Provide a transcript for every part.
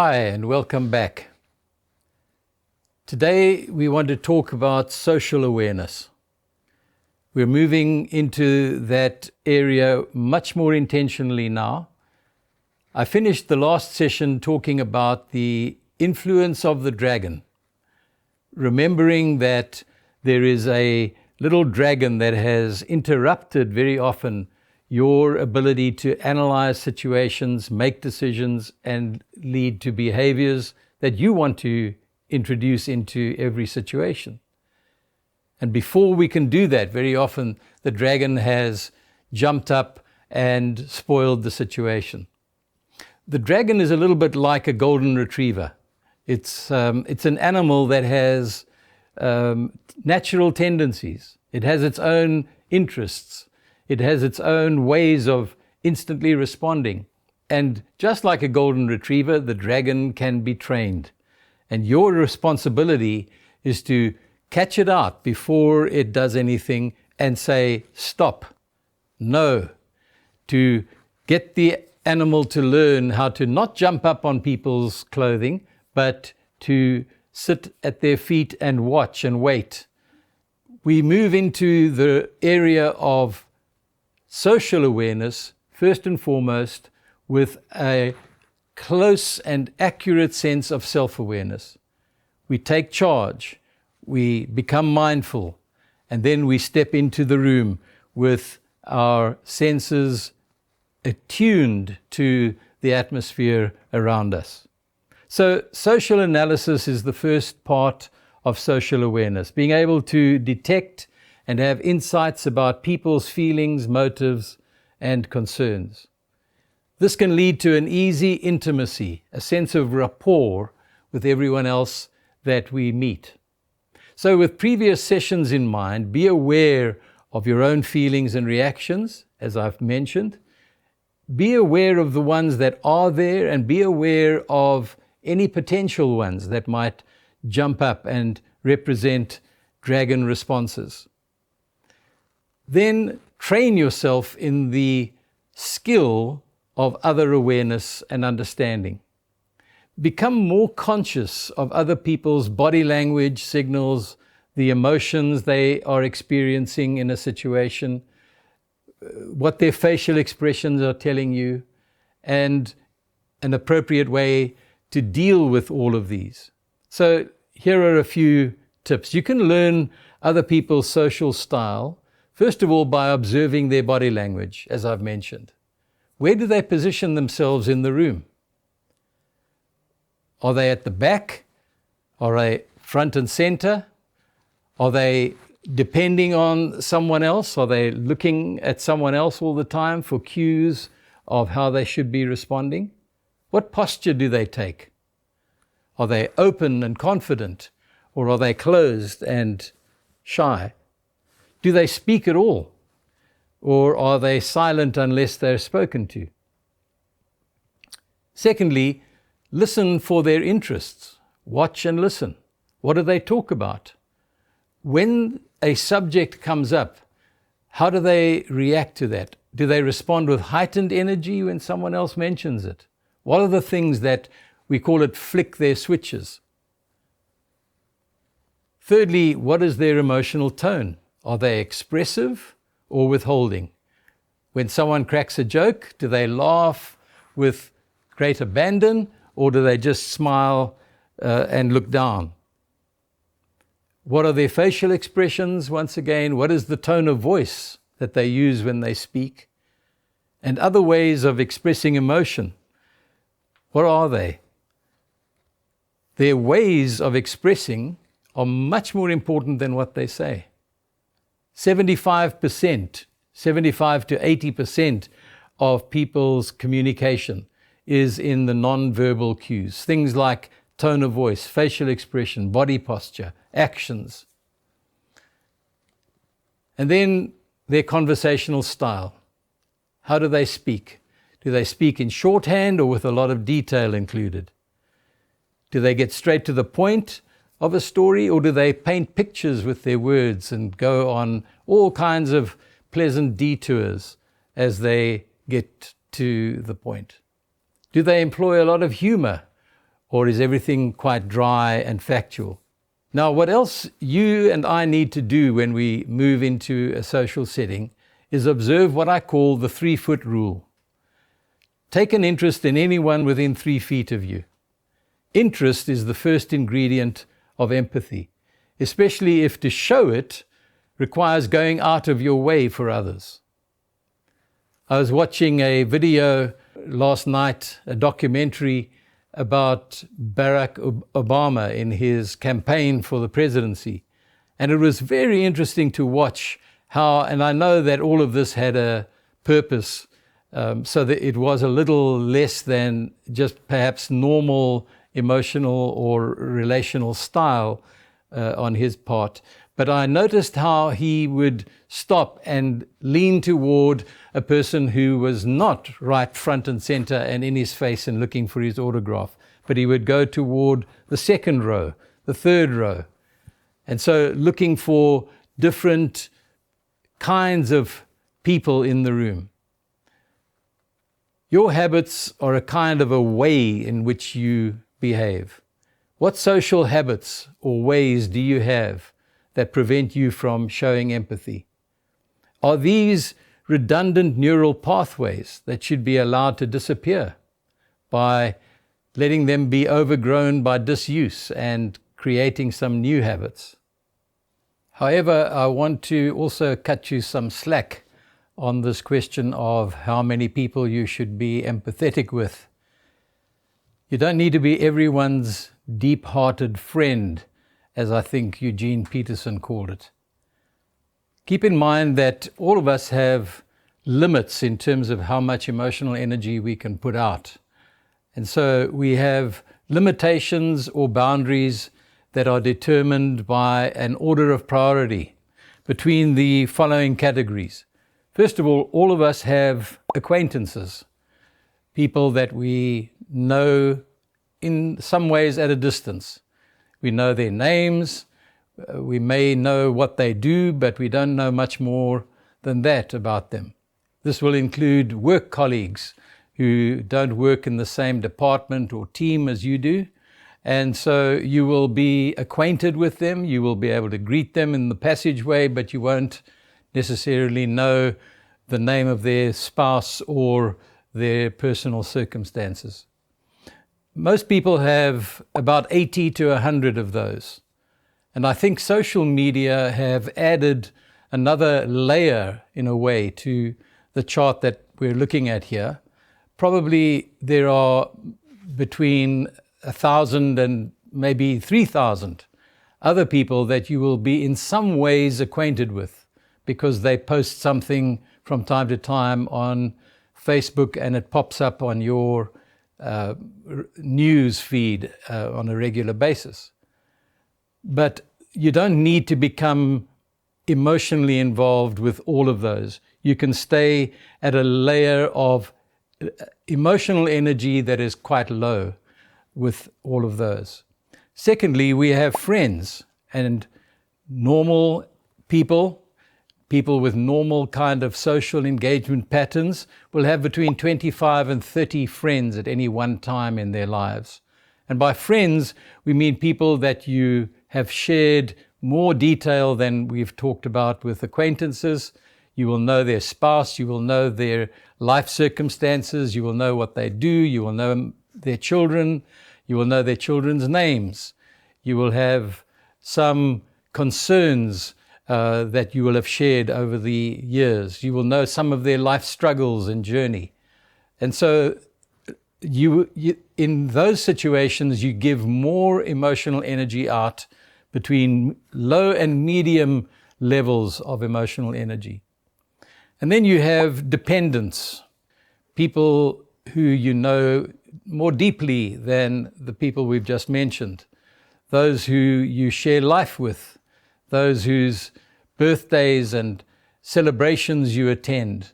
Hi, and welcome back. Today we want to talk about social awareness. We're moving into that area much more intentionally now. I finished the last session talking about the influence of the dragon, remembering that there is a little dragon that has interrupted very often your ability to analyze situations, make decisions, and lead to behaviors that you want to introduce into every situation. And before we can do that, very often the dragon has jumped up and spoiled the situation. The dragon is a little bit like a golden retriever. It's an animal that has natural tendencies. It has its own interests. It has its own ways of instantly responding. And just like a golden retriever, the dragon can be trained. And your responsibility is to catch it out before it does anything and say, stop, no, to get the animal to learn how to not jump up on people's clothing, but to sit at their feet and watch and wait. We move into the area of social awareness, first and foremost, with a close and accurate sense of self-awareness. We take charge, we become mindful, and then we step into the room with our senses attuned to the atmosphere around us. So social analysis is the first part of social awareness, being able to detect and have insights about people's feelings, motives, and concerns. This can lead to an easy intimacy, a sense of rapport with everyone else that we meet. So with previous sessions in mind, be aware of your own feelings and reactions, as I've mentioned. Be aware of the ones that are there and be aware of any potential ones that might jump up and represent dragon responses. Then train yourself in the skill of other awareness and understanding. Become more conscious of other people's body language signals, the emotions they are experiencing in a situation, what their facial expressions are telling you, and an appropriate way to deal with all of these. So here are a few tips. You can learn other people's social style, first of all, by observing their body language, as I've mentioned. Where do they position themselves in the room? Are they at the back? Are they front and center? Are they depending on someone else? Are they looking at someone else all the time for cues of how they should be responding? What posture do they take? Are they open and confident, or are they closed and shy? Do they speak at all, or are they silent unless they're spoken to? Secondly, listen for their interests. Watch and listen. What do they talk about? When a subject comes up, how do they react to that? Do they respond with heightened energy when someone else mentions it? What are the things that we call it flick their switches? Thirdly, what is their emotional tone? Are they expressive or withholding? When someone cracks a joke, do they laugh with great abandon, or do they just smile and look down? What are their facial expressions? Once again, what is the tone of voice that they use when they speak? And other ways of expressing emotion. What are they? Their ways of expressing are much more important than what they say. 75 to 80% of people's communication is in the non-verbal cues. Things like tone of voice, facial expression, body posture, actions. And then their conversational style. How do they speak? Do they speak in shorthand or with a lot of detail included? Do they get straight to the point of a story, or do they paint pictures with their words and go on all kinds of pleasant detours as they get to the point? Do they employ a lot of humor, Or is everything quite dry and factual? Now, what else you and I need to do when we move into a social setting is observe what I call the 3-foot rule. Take an interest in anyone within 3 feet of you. Interest is the first ingredient of empathy, especially if to show it requires going out of your way for others. I was watching a video last night, a documentary about Barack Obama in his campaign for the presidency. And it was very interesting to watch how, and I know that all of this had a purpose, so that it was a little less than just perhaps normal emotional or relational style on his part. But I noticed how he would stop and lean toward a person who was not right front and center and in his face and looking for his autograph, but he would go toward the second row, the third row. And so looking for different kinds of people in the room. Your habits are a kind of a way in which you behave. What social habits or ways do you have that prevent you from showing empathy? Are these redundant neural pathways that should be allowed to disappear by letting them be overgrown by disuse and creating some new habits? However, I want to also cut you some slack on this question of how many people you should be empathetic with. You don't need to be everyone's deep-hearted friend, as I think Eugene Peterson called it. Keep in mind that all of us have limits in terms of how much emotional energy we can put out. And so we have limitations or boundaries that are determined by an order of priority between the following categories. First of all of us have acquaintances, people that we know in some ways at a distance. We know their names, we may know what they do, but we don't know much more than that about them. This will include work colleagues who don't work in the same department or team as you do. And so you will be acquainted with them, you will be able to greet them in the passageway, but you won't necessarily know the name of their spouse or their personal circumstances. Most people have about 80 to 100 of those. And I think social media have added another layer, in a way, to the chart that we're looking at here. Probably there are between 1,000 and maybe 3,000 other people that you will be in some ways acquainted with because they post something from time to time on Facebook and it pops up on your news feed on a regular basis. But you don't need to become emotionally involved with all of those. You can stay at a layer of emotional energy that is quite low with all of those. Secondly, we have friends and normal people with normal kind of social engagement patterns will have between 25 and 30 friends at any one time in their lives. And by friends, we mean people that you have shared more detail than we've talked about with acquaintances. You will know their spouse, you will know their life circumstances, you will know what they do, you will know their children, you will know their children's names. You will have some concerns that you will have shared over the years. You will know some of their life struggles and journey. And so you in those situations, you give more emotional energy out between low and medium levels of emotional energy. And then you have dependents, people who you know more deeply than the people we've just mentioned, those who you share life with, those whose birthdays and celebrations you attend,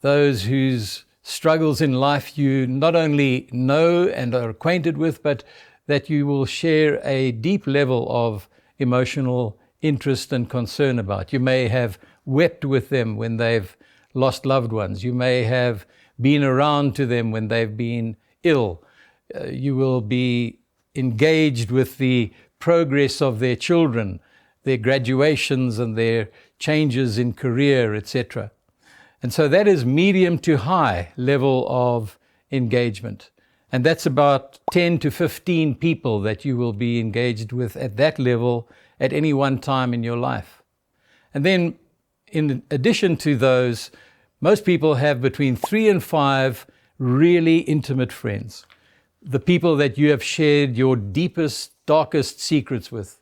those whose struggles in life you not only know and are acquainted with, but that you will share a deep level of emotional interest and concern about. You may have wept with them when they've lost loved ones. You may have been around to them when they've been ill. You will be engaged with the progress of their children, their graduations and their changes in career, etc. And so that is medium to high level of engagement. And that's about 10 to 15 people that you will be engaged with at that level at any one time in your life. And then in addition to those, most people have between 3 and 5 really intimate friends. The people that you have shared your deepest, darkest secrets with.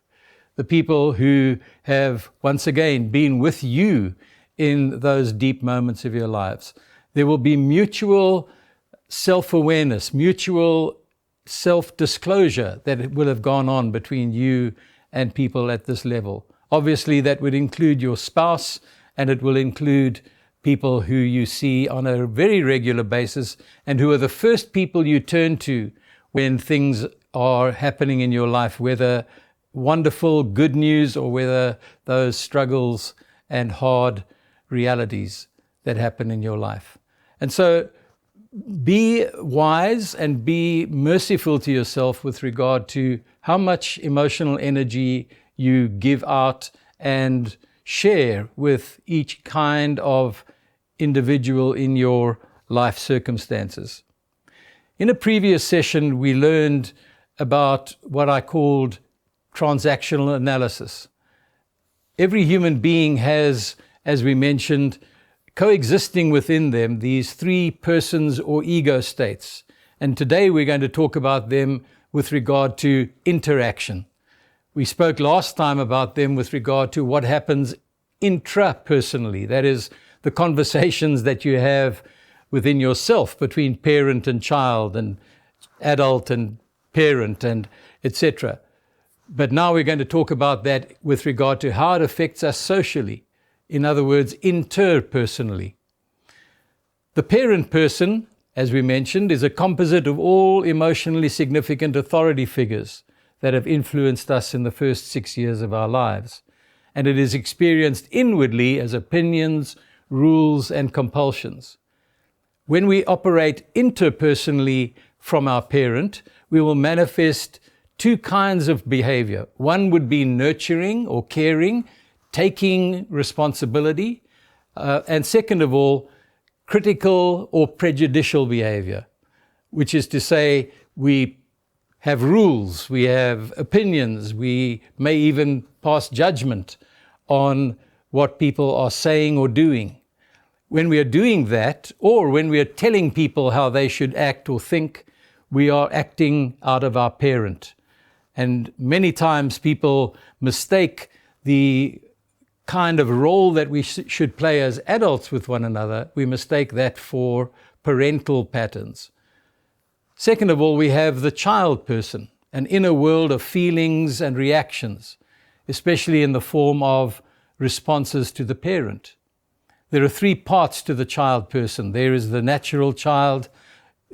The people who have, once again, been with you in those deep moments of your lives. There will be mutual self-awareness, mutual self-disclosure that will have gone on between you and people at this level. Obviously, that would include your spouse, and it will include people who you see on a very regular basis and who are the first people you turn to when things are happening in your life, whether wonderful, good news or whether those struggles and hard realities that happen in your life. And so be wise and be merciful to yourself with regard to how much emotional energy you give out and share with each kind of individual in your life circumstances. In a previous session, we learned about what I called transactional analysis. Every human being has, as we mentioned, coexisting within them these 3 persons or ego states. And today we're going to talk about them with regard to interaction. We spoke last time about them with regard to what happens intrapersonally, that is, the conversations that you have within yourself between parent and child and adult and parent and etc. But now we're going to talk about that with regard to how it affects us socially. In other words, interpersonally. The parent person, as we mentioned, is a composite of all emotionally significant authority figures that have influenced us in the first 6 years of our lives. And it is experienced inwardly as opinions, rules, and compulsions. When we operate interpersonally from our parent, we will manifest 2 kinds of behavior. One would be nurturing or caring, taking responsibility, and second of all, critical or prejudicial behavior, which is to say we have rules, we have opinions, we may even pass judgment on what people are saying or doing. When we are doing that, or when we are telling people how they should act or think, we are acting out of our parent. And many times people mistake the kind of role that we should play as adults with one another, we mistake that for parental patterns. Second of all, we have the child person, an inner world of feelings and reactions, especially in the form of responses to the parent. There are 3 parts to the child person. There is the natural child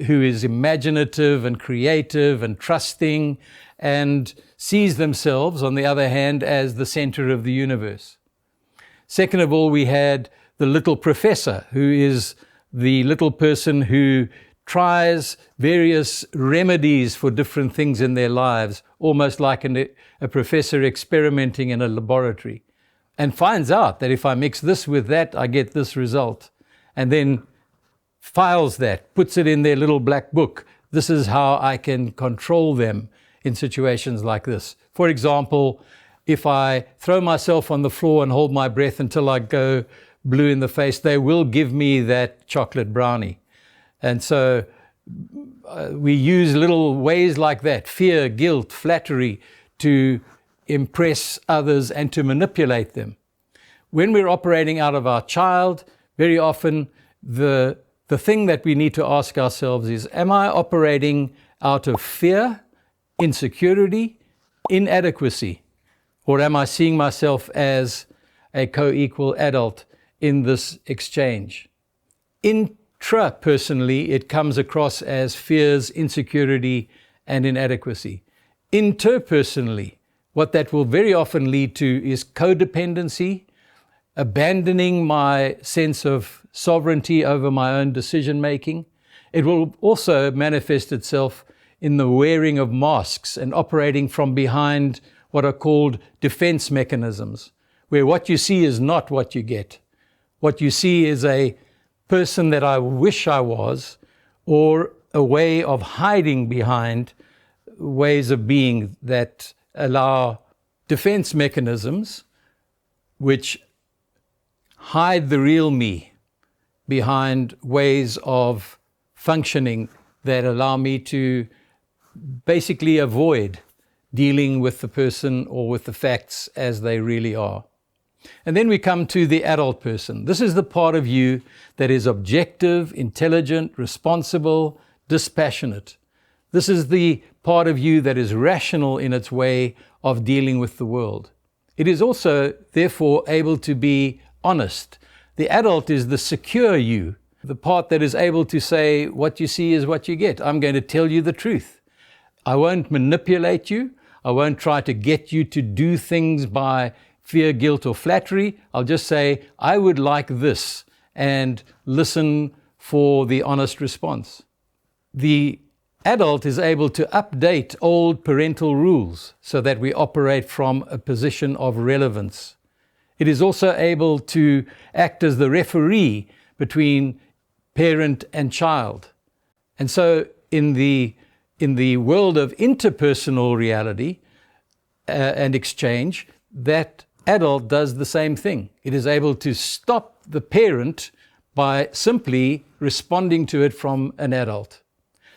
who is imaginative and creative and trusting and sees themselves, on the other hand, as the center of the universe. Second of all, we had the little professor, who is the little person who tries various remedies for different things in their lives, almost like a professor experimenting in a laboratory, and finds out that if I mix this with that, I get this result, and then files that, puts it in their little black book. This is how I can control them in situations like this. For example, if I throw myself on the floor and hold my breath until I go blue in the face, they will give me that chocolate brownie. And so we use little ways like that, fear, guilt, flattery, to impress others and to manipulate them. When we're operating out of our child, very often the thing that we need to ask ourselves is, am I operating out of fear, insecurity, inadequacy? Or am I seeing myself as a co-equal adult in this exchange? Intrapersonally, it comes across as fears, insecurity, and inadequacy. Interpersonally, what that will very often lead to is codependency, abandoning my sense of sovereignty over my own decision-making. It will also manifest itself in the wearing of masks and operating from behind what are called defense mechanisms, where what you see is not what you get. What you see is a person that I wish I was, or a way of hiding behind ways of being that allow defense mechanisms which hide the real me behind ways of functioning that allow me to basically avoid dealing with the person or with the facts as they really are. And then we come to the adult person. This is the part of you that is objective, intelligent, responsible, dispassionate. This is the part of you that is rational in its way of dealing with the world. It is also, therefore, able to be honest. The adult is the secure you, the part that is able to say, what you see is what you get. I'm going to tell you the truth. I won't manipulate you. I won't try to get you to do things by fear, guilt, or flattery. I'll just say, I would like this, and listen for the honest response. The adult is able to update old parental rules so that we operate from a position of relevance. It is also able to act as the referee between parent and child. And so in the world of interpersonal reality and exchange, that adult does the same thing. It is able to stop the parent by simply responding to it from an adult.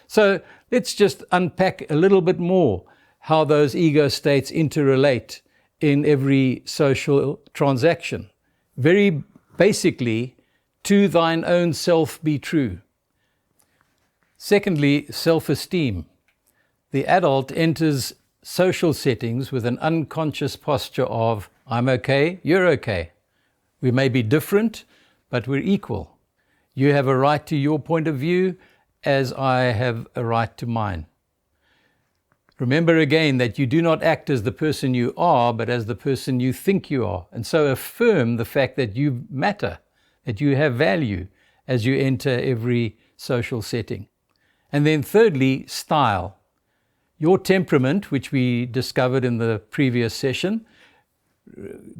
So let's just unpack a little bit more how those ego states interrelate in every social transaction. Very basically, to thine own self be true. Secondly, self-esteem. The adult enters social settings with an unconscious posture of, I'm okay, you're okay. We may be different, but we're equal. You have a right to your point of view, as I have a right to mine. Remember again that you do not act as the person you are, but as the person you think you are. And so affirm the fact that you matter, that you have value as you enter every social setting. And then thirdly, style. Your temperament, which we discovered in the previous session,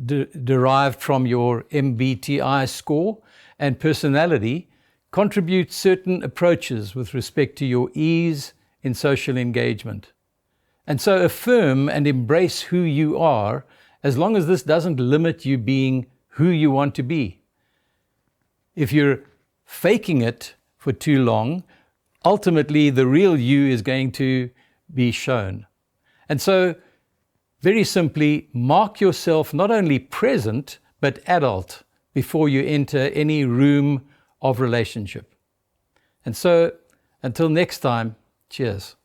derived from your MBTI score, and personality, contribute certain approaches with respect to your ease in social engagement. And so affirm and embrace who you are, as long as this doesn't limit you being who you want to be. If you're faking it for too long, ultimately the real you is going to be shown. And so, very simply, mark yourself not only present, but adult before you enter any room of relationship. And so, until next time, cheers.